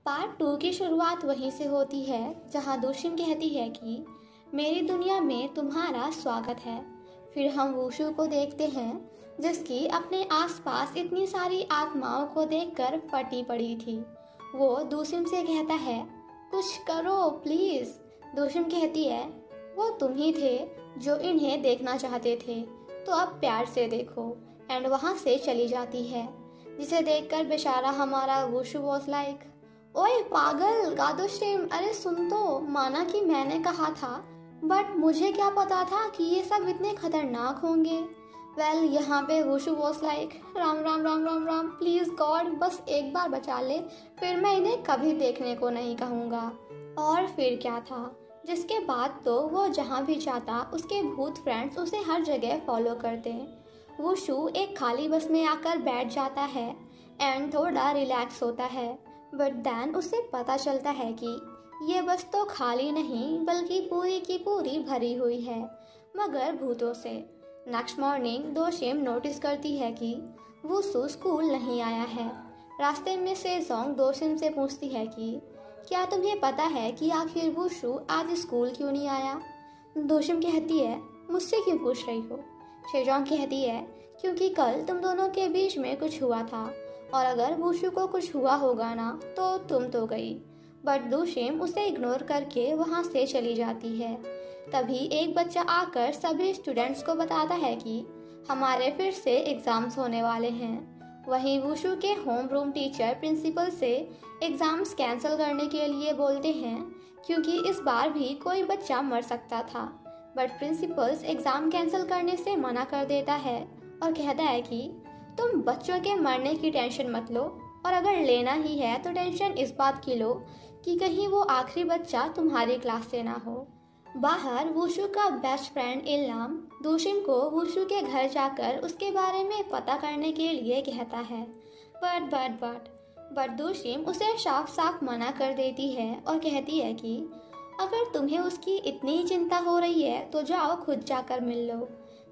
Part 2 की शुरुआत वहीं से होती है जहां दोशिम कहती है कि मेरी दुनिया में तुम्हारा स्वागत है। फिर हम वुशु को देखते हैं जिसकी अपने आसपास इतनी सारी आत्माओं को देखकर फटी पड़ी थी। वो दोशिम से कहता है कुछ करो प्लीज। दोशिम कहती है वो तुम ही थे जो इन्हें देखना चाहते थे, तो अब प्यार से देखो। एंड वहां से चली जाती है, जिसे देखकर बेचारा हमारा वुशु वॉज लाइक ओए पागल गादोशिम, अरे सुन तो, माना कि मैंने कहा था बट मुझे क्या पता था कि ये सब इतने खतरनाक होंगे। वेल यहाँ पे wushu was like Ram Ram Ram Ram Ram, please God बस एक बार बचा ले, फिर मैं इन्हें कभी देखने को नहीं कहूँगा। और फिर क्या था, जिसके बाद तो वो जहाँ भी जाता उसके भूत फ्रेंड्स उसे हर जगह फॉलो करते। वुशु एक खाली बस में आकर बैठ जाता है एंड थोड़ा रिलैक्स होता है, बट देन उसे पता चलता है कि ये बस तो खाली नहीं बल्कि पूरी की पूरी भरी हुई है, मगर भूतों से। नेक्स्ट मॉर्निंग दोशिम नोटिस करती है कि वुशु स्कूल नहीं आया है। रास्ते में से जोंग दोशिम से पूछती है कि क्या तुम्हें पता है कि आखिर वुशु आज स्कूल क्यों नहीं आया। दोशिम कहती है मुझसे क्यों पूछ रही हो। शेजोंग कहती है क्योंकि कल तुम दोनों के बीच में कुछ हुआ था, और अगर वुशु को कुछ हुआ होगा ना तो तुम तो गई। बट दोशिम उसे इग्नोर करके वहां से चली जाती है। तभी एक बच्चा आकर सभी स्टूडेंट्स को बताता है कि हमारे फिर से एग्जाम्स होने वाले हैं। वहीं वुशु के होम रूम टीचर प्रिंसिपल से एग्जाम्स कैंसिल करने के लिए बोलते हैं क्योंकि इस बार भी कोई बच्चा मर सकता था। बट प्रिंसिपल्स एग्जाम कैंसिल करने से मना कर देता है और कहता है कि तुम बच्चों के मरने की टेंशन मत लो, और अगर लेना ही है तो टेंशन इस बात की लो कि कहीं वो आखिरी बच्चा तुम्हारी क्लास से ना हो। बाहर वुशु का बेस्ट फ्रेंड इल्लाम दोशिम को वुशु के घर जाकर उसके बारे में पता करने के लिए कहता है, बट दोशिम उसे साफ साफ मना कर देती है और कहती है कि अगर तुम्हें उसकी इतनी चिंता हो रही है तो जाओ खुद जाकर मिल लो।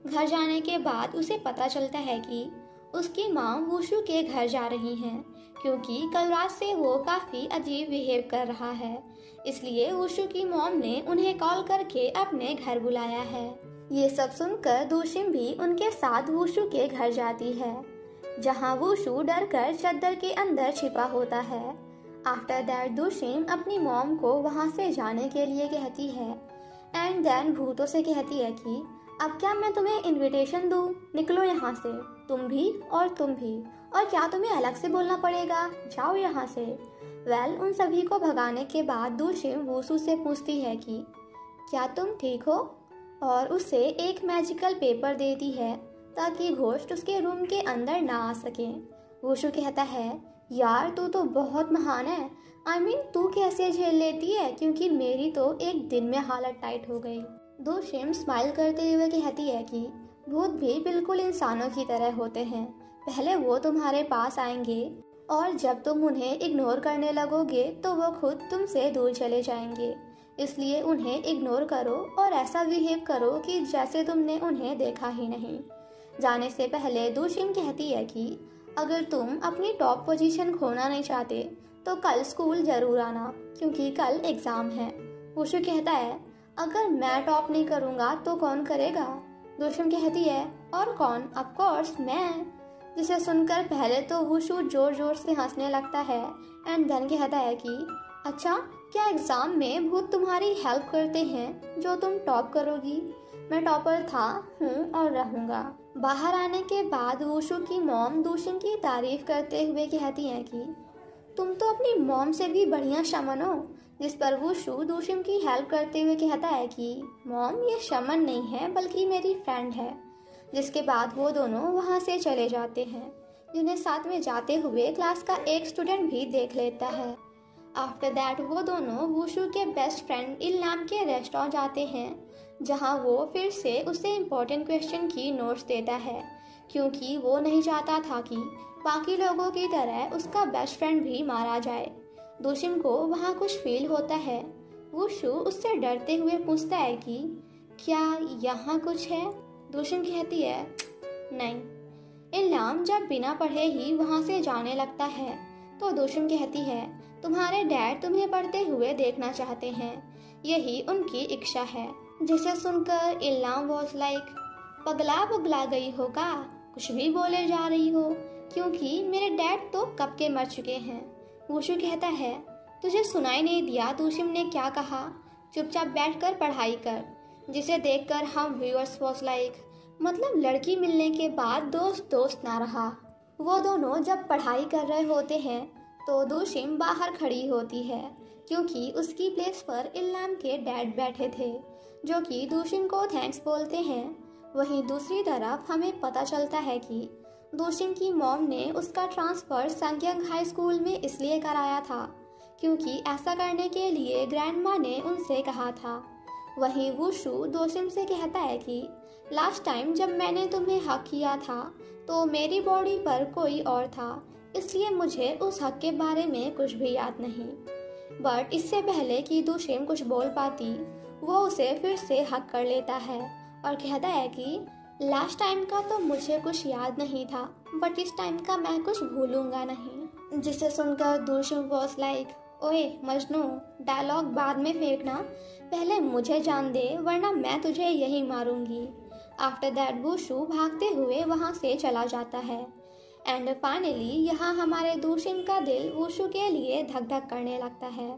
घर जाने के बाद उसे पता चलता है कि उसकी माँ वुशु के घर जा रही हैं क्योंकि कल रात से वो काफी अजीब बिहेव कर रहा है, इसलिए वुशु की मॉम ने उन्हें कॉल करके अपने घर बुलाया है। ये सब सुनकर दोशिम भी उनके साथ वुशु के घर जाती है, जहाँ वुशु डरकर चद्दर के अंदर छिपा होता है। आफ्टर दैट दोशिम अपनी मॉम को वहाँ से जाने के लिए कहती है एंड देन भूतों से कहती है कि अब क्या मैं तुम्हें इनविटेशन दूँ, निकलो यहाँ से, तुम भी और तुम भी, और क्या तुम्हें अलग से बोलना पड़ेगा, जाओ यहाँ से। वेल उन सभी को भगाने के बाद दोशिम वुशु से पूछती है कि क्या तुम ठीक हो, और उसे एक मैजिकल पेपर देती है ताकि घोस्ट उसके रूम के अंदर ना आ सके। वुशु कहता है यार तू तो बहुत महान है, आई मीन तू कैसे झेल लेती है, क्योंकि मेरी तो एक दिन में हालत टाइट हो गई। दोशिम स्माइल करते हुए कहती है कि भूत भी बिल्कुल इंसानों की तरह होते हैं, पहले वो तुम्हारे पास आएंगे और जब तुम उन्हें इग्नोर करने लगोगे तो वो खुद तुमसे दूर चले जाएंगे, इसलिए उन्हें इग्नोर करो और ऐसा बिहेव करो कि जैसे तुमने उन्हें देखा ही नहीं। जाने से पहले दोशिम कहती है कि अगर तुम अपनी टॉप पोजीशन खोना नहीं चाहते तो कल स्कूल जरूर आना क्योंकि कल एग्जाम है। वुशु कहता है अगर मैं टॉप नहीं करूँगा तो कौन करेगा। दोशिम कहती है और कौन, ऑफ कोर्स मैं। जिसे सुनकर पहले तो वुशु जोर जोर से हंसने लगता है एंड देन कहता है कि अच्छा क्या एग्जाम में भूत तुम्हारी हेल्प करते हैं जो तुम टॉप करोगी। मैं टॉपर था, हूँ और रहूँगा। बाहर आने के बाद वुशु की मॉम दोशिम की तारीफ करते हुए कहती है कि तुम तो अपनी मॉम से भी बढ़िया शमन हो। जिस पर वुशु दोशिम की हेल्प करते हुए कहता है कि मॉम ये शमन नहीं है बल्कि मेरी फ्रेंड है। जिसके बाद वो दोनों वहाँ से चले जाते हैं, जिन्हें साथ में जाते हुए क्लास का एक स्टूडेंट भी देख लेता है। आफ्टर दैट वो दोनों वुशु के बेस्ट फ्रेंड इल्लाम के रेस्टोरेंट जाते हैं, जहाँ वो फिर से उसे इम्पोर्टेंट क्वेश्चन की नोट्स देता है क्योंकि वो नहीं चाहता था कि बाकी लोगों की तरह उसका बेस्ट फ्रेंड भी मारा जाए। दोशिम को वहाँ कुछ फील होता है। वुशु उससे डरते हुए पूछता है कि क्या यहाँ कुछ है। दोशिम कहती है नहीं। इल्लाम जब बिना पढ़े ही वहाँ से जाने लगता है तो दोशिम कहती है तुम्हारे डैड तुम्हें पढ़ते हुए देखना चाहते हैं, यही उनकी इच्छा है। जिसे सुनकर इल्लाम वॉज लाइक, पगला पुगला गई होगा, कुछ भी बोले जा रही हो, क्योंकि मेरे डैड तो कब के मर चुके हैं। वुशु कहता है, तुझे सुनाई नहीं दिया दूशिम ने क्या कहा, चुपचाप बैठकर पढ़ाई कर। जिसे देखकर हम व्यूअर्स वॉज लाइक, मतलब लड़की मिलने के बाद दोस्त दोस्त ना रहा। वो दोनों जब पढ़ाई कर रहे होते हैं तो दूशिम बाहर खड़ी होती है, क्योंकि उसकी प्लेस पर इल्लाम के डैड बैठे थे, जो कि दूशिम को थैंक्स बोलते हैं। वहीं दूसरी तरफ हमें पता चलता है कि दूशिम की मॉम ने उसका ट्रांसफ़र संगयंग हाई स्कूल में इसलिए कराया था क्योंकि ऐसा करने के लिए ग्रैंडमा ने उनसे कहा था। वहीं वुशु दूशिम से कहता है कि लास्ट टाइम जब मैंने तुम्हें हक किया था तो मेरी बॉडी पर कोई और था, इसलिए मुझे उस हक के बारे में कुछ भी याद नहीं। बट इससे पहले कि दूशिम कुछ बोल पाती, वो उसे फिर से हक कर लेता है और कहता है कि लास्ट टाइम का तो मुझे कुछ याद नहीं था, बट इस टाइम का मैं कुछ भूलूंगा नहीं। जिसे सुनकर दूशिम वॉज लाइक, ओए मजनू, डायलॉग बाद में फेंकना, पहले मुझे जान दे वरना मैं तुझे यही मारूंगी। आफ्टर दैट वुशु भागते हुए वहाँ से चला जाता है। एंड फाइनली यहाँ हमारे दूशिम का दिल वुशु के लिए धक धक करने लगता है।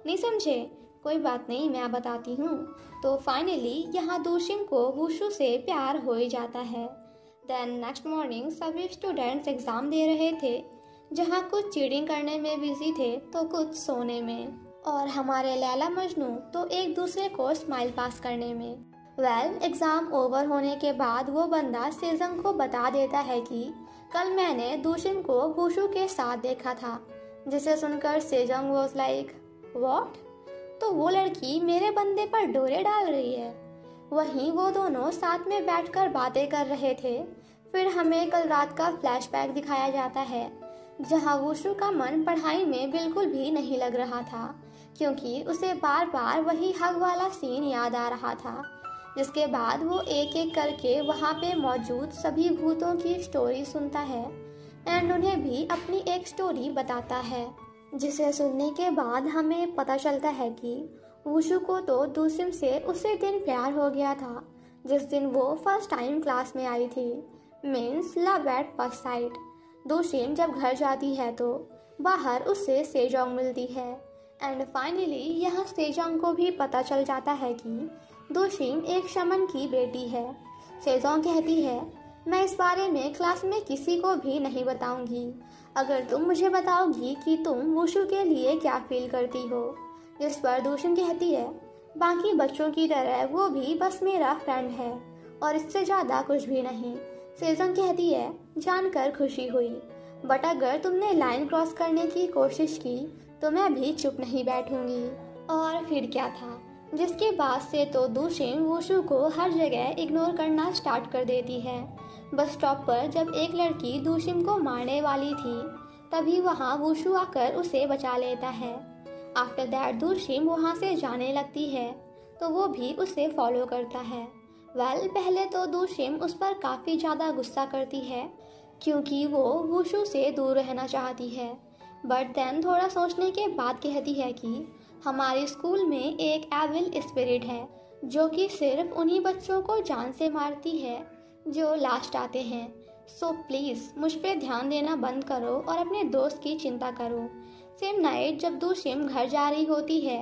नहीं समझे? कोई बात नहीं, मैं बताती हूँ। तो फाइनली यहाँ दूशिम को वुशु से प्यार हो ही जाता है। देन नेक्स्ट मॉर्निंग सभी स्टूडेंट्स एग्ज़ाम दे रहे थे, जहाँ कुछ चीटिंग करने में बिजी थे तो कुछ सोने में, और हमारे लैला मजनू तो एक दूसरे को स्माइल पास करने में। एग्ज़ाम ओवर होने के बाद वो बंदा सेजंग को बता देता है कि कल मैंने दूशिम को वुशु के साथ देखा था। जिसे सुनकर सेजंग वॉज लाइक, व्हाट? तो वो लड़की मेरे बंदे पर डोरे डाल रही है। वहीं वो दोनों साथ में बैठकर बातें कर रहे थे। फिर हमें कल रात का फ्लैशबैक दिखाया जाता है, जहां वुशु का मन पढ़ाई में बिल्कुल भी नहीं लग रहा था, क्योंकि उसे बार बार वही हग वाला सीन याद आ रहा था। जिसके बाद वो एक एक करके वहाँ पे मौजूद सभी भूतों की स्टोरी सुनता है एंड उन्हें भी अपनी एक स्टोरी बताता है। जिसे सुनने के बाद हमें पता चलता है कि वुशु को तो दूशिम से उसी दिन प्यार हो गया था जिस दिन वो फर्स्ट टाइम क्लास में आई थी, means love at first sight. दूशिम जब घर जाती है तो बाहर उससे सेजोंग मिलती है एंड फाइनली यहाँ सेजोंग को भी पता चल जाता है कि दूशिम एक शमन की बेटी है। सेजोंग कहती है, मैं इस बारे में क्लास में किसी को भी नहीं बताऊंगी, अगर तुम मुझे बताओगी कि तुम वुशु के लिए क्या फील करती हो। जिस पर दूशिम कहती है, बाकी बच्चों की तरह वो भी बस मेरा फ्रेंड है और इससे ज़्यादा कुछ भी नहीं। सेजोंग कहती है, जानकर खुशी हुई, बट अगर तुमने लाइन क्रॉस करने की कोशिश की तो मैं भी चुप नहीं बैठूंगी। और फिर क्या था, जिसके बाद से तो दूशिम वुशु को हर जगह इग्नोर करना स्टार्ट कर देती है। बस स्टॉप पर जब एक लड़की दूशिम को मारने वाली थी तभी वहाँ वुशु आकर उसे बचा लेता है। आफ्टर दैट दूशिम वहाँ से जाने लगती है तो वो भी उसे फॉलो करता है। पहले तो दूशिम उस पर काफ़ी ज़्यादा गुस्सा करती है क्योंकि वो वुशु से दूर रहना चाहती है, बट देन थोड़ा सोचने के बाद कहती है कि हमारे स्कूल में एक एविल स्पिरिट है जो कि सिर्फ उन्हीं बच्चों को जान से मारती है जो लास्ट आते हैं। सो प्लीज़ मुझ पे ध्यान देना बंद करो और अपने दोस्त की चिंता करो। सेम नाइट जब दूशिम घर जा रही होती है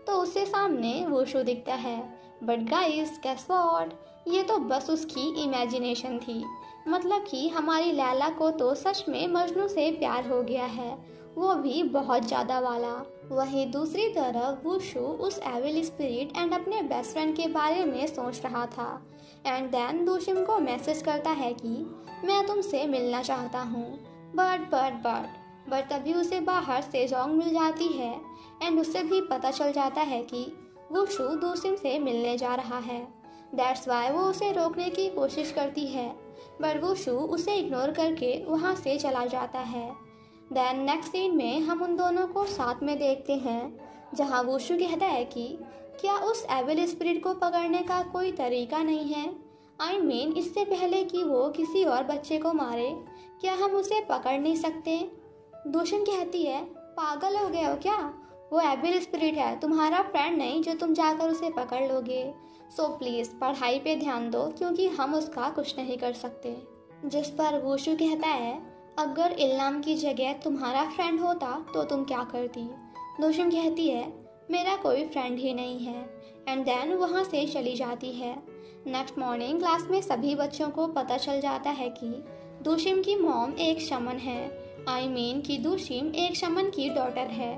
तो उससे सामने वुशु दिखता है, बट गाइस गेस व्हाट, ये तो बस उसकी इमेजिनेशन थी। मतलब कि हमारी लैला को तो सच में मजनू से प्यार हो गया है, वो भी बहुत ज़्यादा वाला। वहीं दूसरी तरफ वुशु उस एविल स्पिरिट एंड अपने बेस्ट फ्रेंड के बारे में सोच रहा था एंड देन दूशिम को मैसेज करता है कि मैं तुमसे मिलना चाहता हूँ, बट तभी उसे बाहर सेजोंग मिल जाती है एंड उससे भी पता चल जाता है कि वुशु दूशिम से मिलने जा रहा है। दैट्स वाई वो उसे रोकने की कोशिश करती है, बट वुशु उसे इग्नोर करके वहाँ से चला जाता है। देन नेक्स्ट सीन में हम उन दोनों को साथ में देखते हैं, जहाँ वुशु कहता है कि क्या उस एविल स्पिरिट को पकड़ने का कोई तरीका नहीं है। आई मीन इससे पहले कि वो किसी और बच्चे को मारे, क्या हम उसे पकड़ नहीं सकते। दूशिम कहती है, पागल हो गए हो क्या? वो एविल स्पिरिट है, तुम्हारा फ्रेंड नहीं जो तुम जाकर उसे पकड़ लोगे। सो प्लीज़ पढ़ाई पे ध्यान दो क्योंकि हम उसका कुछ नहीं कर सकते। जिस पर वुशु कहता है, अगर इल्लाम की जगह तुम्हारा फ्रेंड होता तो तुम क्या करती? दोशिम कहती है, मेरा कोई फ्रेंड ही नहीं है, एंड देन वहाँ से चली जाती है। नेक्स्ट मॉर्निंग क्लास में सभी बच्चों को पता चल जाता है कि दोशिम की मॉम एक शमन है, आई मीन कि दोशिम एक शमन की डॉटर है,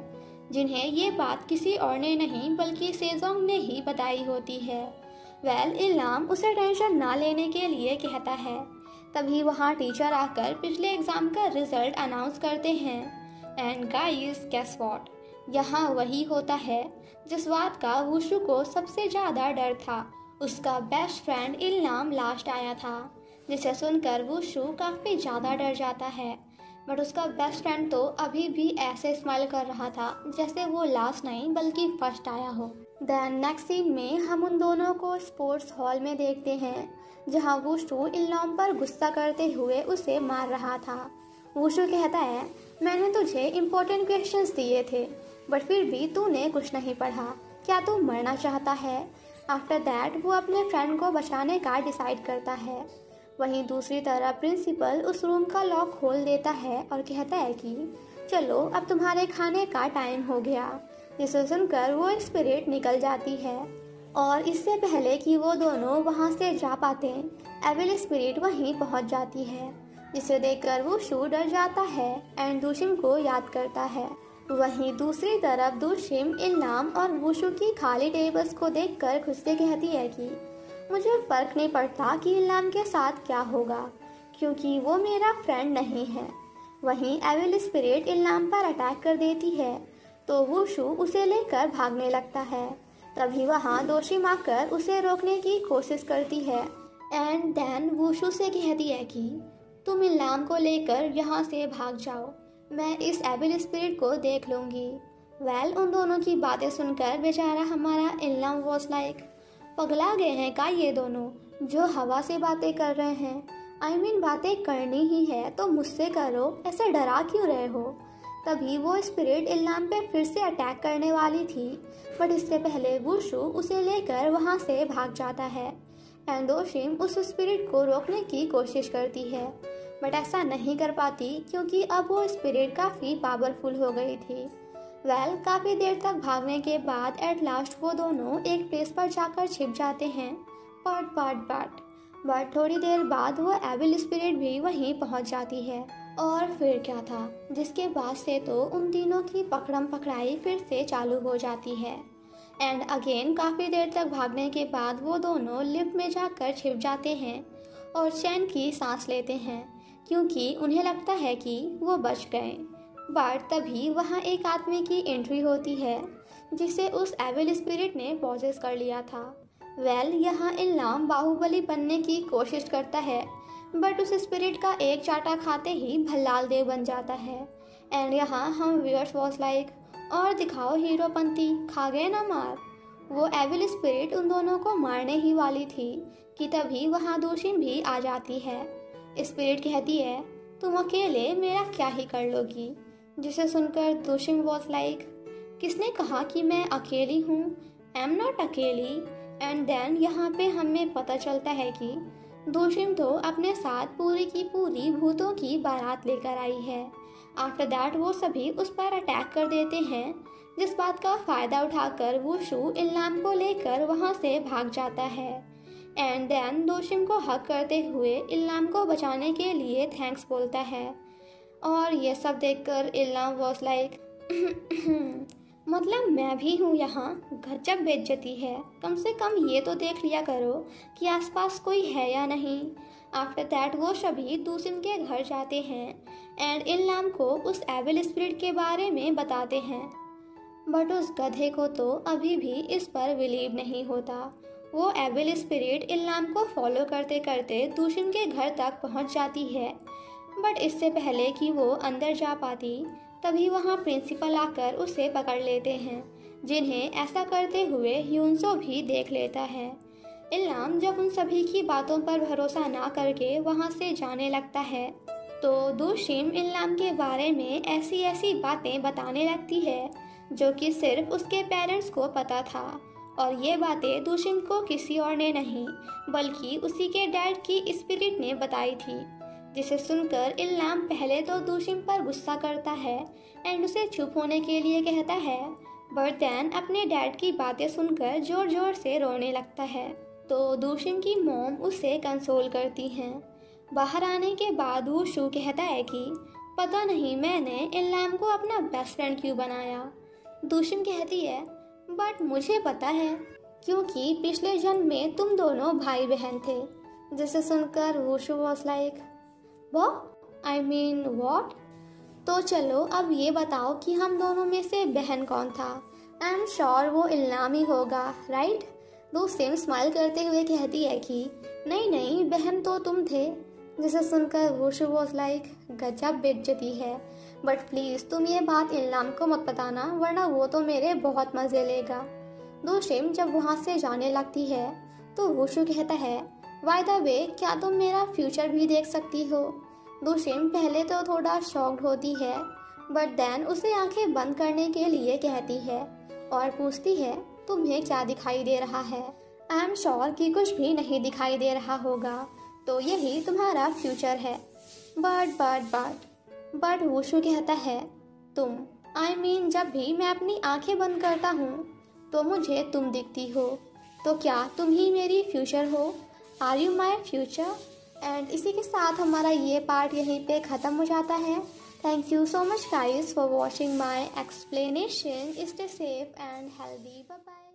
जिन्हें ये बात किसी और ने नहीं बल्कि सेजोंग ने ही बताई होती है। वेल इल्लाम उसे टेंशन ना लेने के लिए कहता है। तभी वहाँ टीचर आकर पिछले एग्जाम का रिजल्ट अनाउंस करते हैं। एंड गाइस गेस व्हाट, यहाँ वही होता है जिस बात का वुशु को सबसे ज़्यादा डर था। उसका बेस्ट फ्रेंड इल्लाम लास्ट आया था, जिसे सुनकर वुशु काफ़ी ज़्यादा डर जाता है। बट उसका बेस्ट फ्रेंड तो अभी भी ऐसे स्माइल कर रहा था जैसे वो लास्ट नहीं बल्कि फर्स्ट आया हो। देन नेक्स्ट सीन में हम उन दोनों को स्पोर्ट्स हॉल में देखते हैं, जहाँ वुशु इल्लाम पर गुस्सा करते हुए उसे मार रहा था। वुशु कहता है, मैंने तुझे इम्पोर्टेंट क्वेश्चंस दिए थे बट फिर भी तूने कुछ नहीं पढ़ा, क्या तू मरना चाहता है? आफ्टर दैट वो अपने फ्रेंड को बचाने का डिसाइड करता है। वहीं दूसरी तरफ प्रिंसिपल उस रूम का लॉक खोल देता है और कहता है कि चलो अब तुम्हारे खाने का टाइम हो गया, जिसे सुनकर वो स्पिरिट निकल जाती है। और इससे पहले कि वो दोनों वहाँ से जा पाते, एविल स्पिरिट वहीं पहुँच जाती है, जिसे देखकर वुशु डर जाता है एंड दोशिम को याद करता है। वहीं दूसरी तरफ दोशिम इल्लाम और वुशु की खाली टेबल्स को देखकर खुद से कहती है कि मुझे फर्क नहीं पड़ता कि इल्लाम के साथ क्या होगा, क्योंकि वो मेरा फ्रेंड नहीं है। वहीं एविल स्पिरिट इल्लाम पर अटैक कर देती है तो वुशु उसे लेकर भागने लगता है। तभी वहाँ दोशिम आकर उसे रोकने की कोशिश करती है एंड देन वुशु से कहती है कि तुम इल्लाम को लेकर यहाँ से भाग जाओ, मैं इस एविल स्पिरिट को देख लूँगी। वेल उन दोनों की बातें सुनकर बेचारा हमारा इल्लाम वॉज लाइक, पगला गए हैं का ये दोनों, जो हवा से बातें कर रहे हैं? आई मीन बातें करनी ही है तो मुझसे करो, ऐसे डरा क्यों रहे हो? तभी वो स्पिरिट इल्लाम पे फिर से अटैक करने वाली थी, बट इससे पहले वुशु उसे लेकर वहाँ से भाग जाता है एंड दोशिम उस स्पिरिट को रोकने की कोशिश करती है, बट ऐसा नहीं कर पाती क्योंकि अब वो स्पिरिट काफ़ी पावरफुल हो गई थी। वेल काफ़ी देर तक भागने के बाद एट लास्ट वो दोनों एक प्लेस पर जाकर छिप जाते हैं। बट थोड़ी देर बाद वो एविल स्पिरिट भी वहीं पहुंच जाती है। और फिर क्या था, जिसके बाद से तो उन तीनों की पकड़म पकड़ाई फिर से चालू हो जाती है। एंड अगेन काफ़ी देर तक भागने के बाद वो दोनों लिफ्ट में जाकर छिप जाते हैं और चैन की सांस लेते हैं, क्योंकि उन्हें लगता है कि वो बच गए। बट तभी वहाँ एक आदमी की एंट्री होती है, जिसे उस एविल स्पिरिट ने पॉजेस कर लिया था। वेल यहाँ इल्लाम बाहुबली बनने की कोशिश करता है, बट उस स्पिरिट का एक चाटा खाते ही भल्लाल देव बन जाता है। एंड यहाँ हम व्यूअर्स वॉज लाइक, और दिखाओ हीरोपंती, खा गए ना मार। वो एविल स्पिरिट उन दोनों को मारने ही वाली थी कि तभी वहाँ दोशिम भी आ जाती है। स्पिरिट कहती है, तुम अकेले मेरा क्या ही कर लोगी, जिसे सुनकर दोशिम वॉज लाइक, किसने कहा कि मैं अकेली हूँ? आई एम नॉट अकेली। एंड देन यहाँ पे हमें पता चलता है कि दोशिम तो अपने साथ पूरी की पूरी भूतों की बारात लेकर आई है। आफ्टर दैट वो सभी उस पर अटैक कर देते हैं, जिस बात का फ़ायदा उठाकर वुशु इल्लाम को लेकर वहाँ से भाग जाता है। एंड देन दोशिम को हक करते हुए इल्लाम को बचाने के लिए थैंक्स बोलता है। और ये सब देखकर इल्लाम वॉज लाइक, मतलब मैं भी हूँ यहाँ, गजब बेइज्जती है, कम से कम ये तो देख लिया करो कि आसपास कोई है या नहीं। आफ्टर दैट वो सभी दोशिम के घर जाते हैं एंड इल्लाम को उस एविल स्पिरिट के बारे में बताते हैं, बट उस गधे को तो अभी भी इस पर बिलीव नहीं होता। वो एविल स्पिरिट इल्लाम को फॉलो करते करते दोशिम के घर तक पहुँच जाती है, बट इससे पहले कि वो अंदर जा पाती तभी वहाँ प्रिंसिपल आकर उसे पकड़ लेते हैं, जिन्हें ऐसा करते हुए ह्यूनसो भी देख लेता है। इल्लाम जब उन सभी की बातों पर भरोसा ना करके वहाँ से जाने लगता है तो दूशिम इल्लाम के बारे में ऐसी ऐसी बातें बताने लगती है जो कि सिर्फ उसके पेरेंट्स को पता था, और ये बातें दूशिम को किसी और ने नहीं बल्कि उसी के डैड की स्पिरिट ने बताई थी, जिसे सुनकर इल्लाम पहले तो दूशिम पर गुस्सा करता है एंड उसे चुप होने के लिए कहता है, बट देन अपने डैड की बातें सुनकर जोर जोर से रोने लगता है। तो दूशिम की मॉम उसे कंसोल करती हैं। बाहर आने के बाद वुशु कहता है कि पता नहीं मैंने इल्लाम को अपना बेस्ट फ्रेंड क्यों बनाया। दूशिम कहती है, बट मुझे पता है क्योंकि पिछले जन्म में तुम दोनों भाई बहन थे। जिसे सुनकर wushu was like, what I mean what? तो चलो अब ये बताओ कि हम दोनों में से बहन कौन था? आई एम श्योर वो इल्लाम ही होगा, राइट? दूशिम स्माइल करते हुए कहती है कि नहीं नहीं, बहन तो तुम थे। जिसे सुनकर वुशु वाज लाइक, गजब बेइज्जती है, बट प्लीज़ तुम ये बात इल्लाम को मत बताना वरना वो तो मेरे बहुत मज़े लेगा। दूशिम जब वहाँ से जाने लगती है तो वुशु कहता है, बाय द वे क्या तुम मेरा फ्यूचर भी देख सकती हो? दूशिम पहले तो थोड़ा शॉक्ड होती है, बट देन उसे आंखें बंद करने के लिए कहती है और पूछती है, तुम्हें क्या दिखाई दे रहा है? आई एम श्योर कि कुछ भी नहीं दिखाई दे रहा होगा, तो यही तुम्हारा फ्यूचर है। बट वुशु कहता है, तुम आई मीन जब भी मैं अपनी आंखें बंद करता हूँ तो मुझे तुम दिखती हो, तो क्या तुम ही मेरी फ्यूचर हो? Are you my future? And इसी के साथ हमारा ये पार्ट यहीं पे ख़त्म हो जाता है। Thank you so much guys for watching my explanation. Stay safe and healthy. Bye bye.